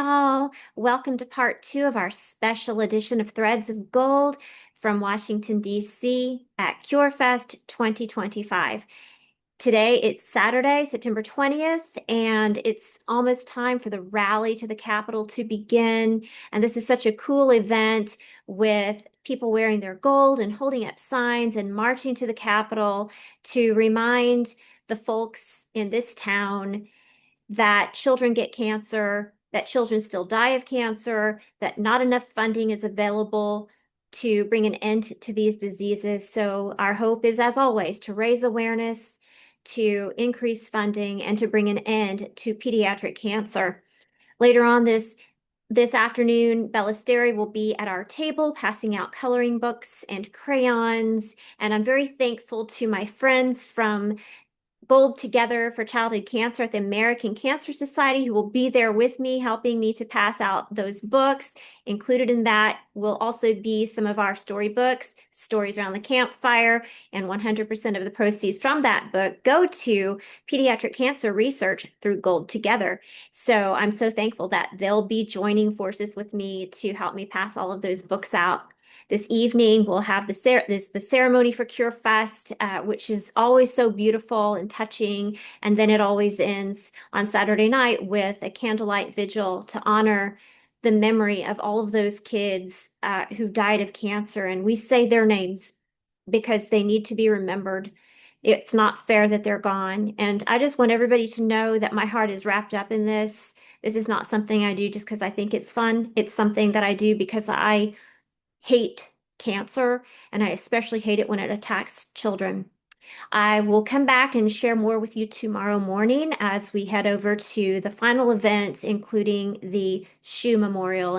y'all. Welcome to part 2 of our special edition of Threads of Gold from Washington, D.C. at CureFest 2025. Today, it's Saturday, September 20th, and it's almost time for the rally to the Capitol to begin. And this is such a cool event with people wearing their gold and holding up signs and marching to the Capitol to remind the folks in this town that children get cancer, that children still die of cancer, that not enough funding is available to bring an end to these diseases. So our hope is, as always, to raise awareness, to increase funding, and to bring an end to pediatric cancer. Later on this afternoon, Bell Asteri will be at our table passing out coloring books and crayons. And I'm very thankful to my friends from Gold Together for Childhood Cancer at the American Cancer Society, who will be there with me, helping me to pass out those books. Included in that will also be some of our storybooks, Stories Around the Campfire, and 100% of the proceeds from that book go to pediatric cancer research through Gold Together. So I'm so thankful that they'll be joining forces with me to help me pass all of those books out. This evening, we'll have the ceremony for CureFest, which is always so beautiful and touching. And then it always ends on Saturday night with a candlelight vigil to honor the memory of all of those kids who died of cancer. And we say their names because they need to be remembered. It's not fair that they're gone. And I just want everybody to know that my heart is wrapped up in this. This is not something I do just because I think it's fun. It's something that I do because I hate cancer, and I especially hate it when it attacks children. I will come back and share more with you tomorrow morning as we head over to the final events, including the shoe memorial.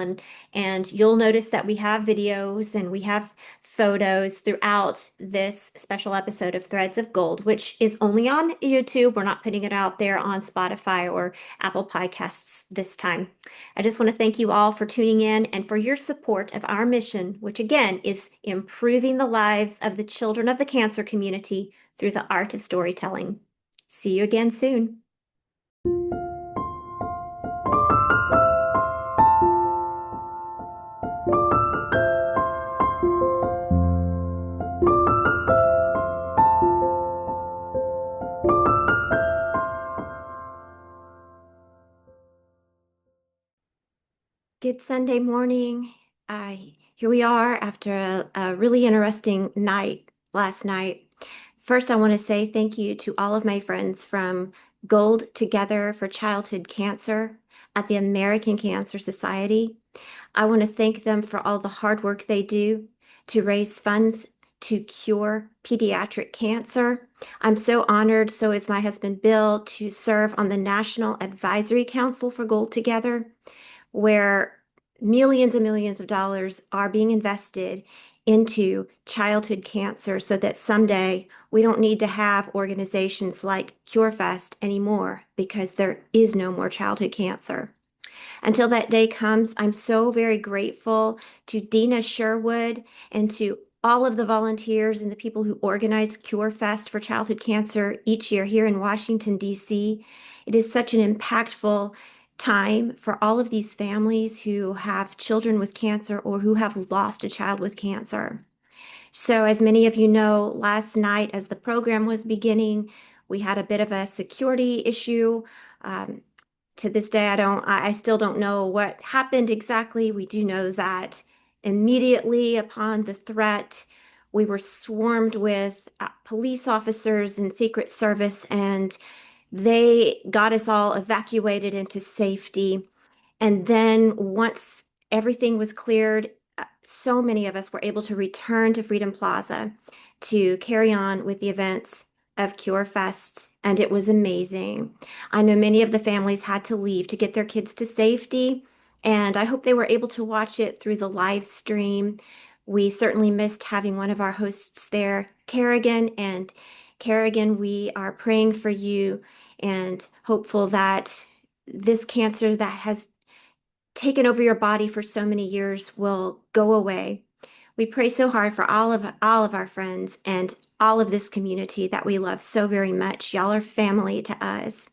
And you'll notice that we have videos and we have photos throughout this special episode of Threads of Gold, which is only on YouTube. We're not putting it out there on Spotify or Apple Podcasts this time. I just want to thank you all for tuning in and for your support of our mission, which again is improving the lives of the children of the cancer community through the art of storytelling. See you again soon. Good Sunday morning. Here we are after a really interesting night last night. First, I want to say thank you to all of my friends from Gold Together for Childhood Cancer at the American Cancer Society. I want to thank them for all the hard work they do to raise funds to cure pediatric cancer. I'm so honored, so is my husband Bill, to serve on the National Advisory Council for Gold Together, where millions and millions of dollars are being invested into childhood cancer so that someday we don't need to have organizations like CureFest anymore because there is no more childhood cancer. Until that day comes, I'm so very grateful to Dina Sherwood and to all of the volunteers and the people who organize CureFest for childhood cancer each year here in Washington, D.C. It is such an impactful time for all of these families who have children with cancer or who have lost a child with cancer. So as many of you know, last night as the program was beginning, we had a bit of a security issue. To this day, I still don't know what happened exactly. We do know that immediately upon the threat, we were swarmed with police officers and Secret Service, and they got us all evacuated into safety. And then once everything was cleared, so many of us were able to return to Freedom Plaza to carry on with the events of CureFest, and it was amazing. I know many of the families had to leave to get their kids to safety, and I hope they were able to watch it through the live stream. We certainly missed having one of our hosts there, Kerrigan, and Kerrigan, we are praying for you and hopeful that this cancer that has taken over your body for so many years will go away. We pray so hard for all of our friends and all of this community that we love so very much. Y'all are family to us.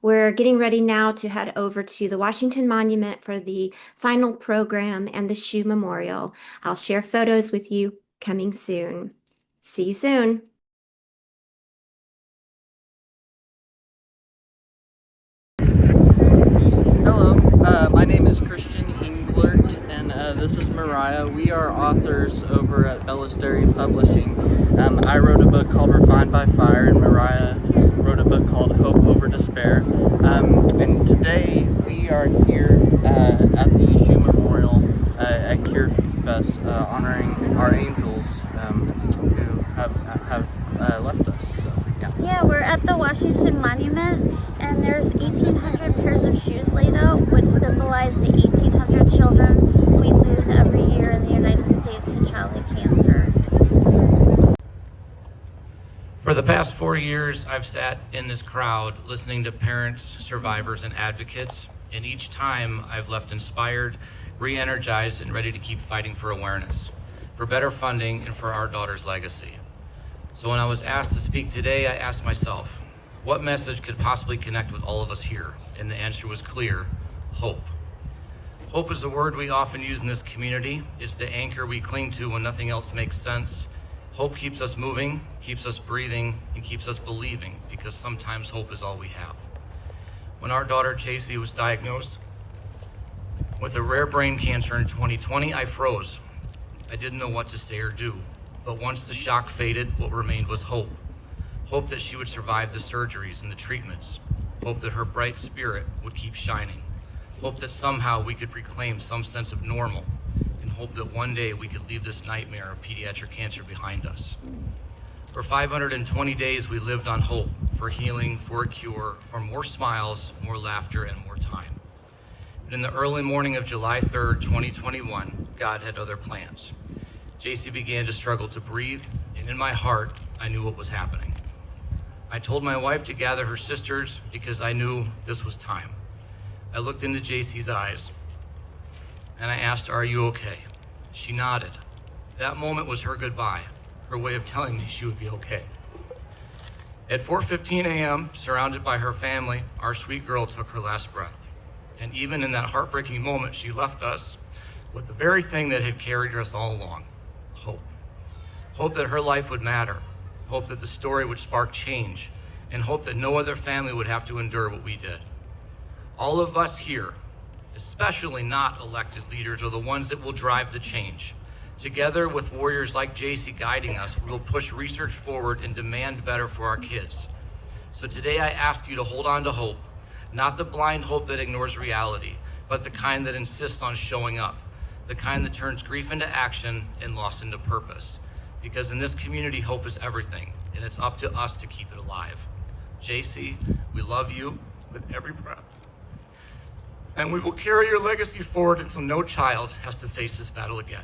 We're getting ready now to head over to the Washington Monument for the final program and the shoe memorial. I'll share photos with you coming soon. See you soon. Hello, my name is Christian Englert, and this is Mariah. We are authors over at Bell Asteri Publishing. I wrote a book called Refined by Fire, and Mariah wrote a book called Hope Over Despair. And today we are here at the Shoe Memorial at CureFest, honoring our angels who have left us. So, yeah. Yeah, we're at the Washington Monument, and there's 1,800 pairs of shoes laid out, which symbolize the 1,800 children we lose every year in the United States to childhood cancer. For the past 4 years, I've sat in this crowd listening to parents, survivors, and advocates, and each time I've left inspired, re-energized, and ready to keep fighting for awareness, for better funding, and for our daughter's legacy. So when I was asked to speak today, I asked myself, what message could possibly connect with all of us here? And the answer was clear: hope. Hope is a word we often use in this community. It's the anchor we cling to when nothing else makes sense. Hope keeps us moving, keeps us breathing, and keeps us believing, because sometimes hope is all we have. When our daughter Chasey was diagnosed with a rare brain cancer in 2020, I froze. I didn't know what to say or do. But once the shock faded, what remained was hope. Hope that she would survive the surgeries and the treatments. Hope that her bright spirit would keep shining. Hope that somehow we could reclaim some sense of normal. And hope that one day we could leave this nightmare of pediatric cancer behind us. For 520 days, we lived on hope, for healing, for a cure, for more smiles, more laughter, and more time. But in the early morning of July 3rd, 2021, God had other plans. Chasey began to struggle to breathe, and in my heart, I knew what was happening. I told my wife to gather her sisters because I knew this was time. I looked into Chasey's eyes, and I asked her, "Are you okay?" She nodded. That moment was her goodbye, her way of telling me she would be okay. At 4:15 a.m., surrounded by her family, our sweet girl took her last breath. And even in that heartbreaking moment, she left us with the very thing that had carried us all along: hope. Hope that her life would matter. Hope that the story would spark change. And hope that no other family would have to endure what we did. All of us here, especially not elected leaders, are the ones that will drive the change. Together with warriors like Chasey guiding us, we will push research forward and demand better for our kids. So today I ask you to hold on to hope, not the blind hope that ignores reality, but the kind that insists on showing up, the kind that turns grief into action and loss into purpose. Because in this community, hope is everything, and it's up to us to keep it alive. Chasey, we love you with every breath. And we will carry your legacy forward until no child has to face this battle again.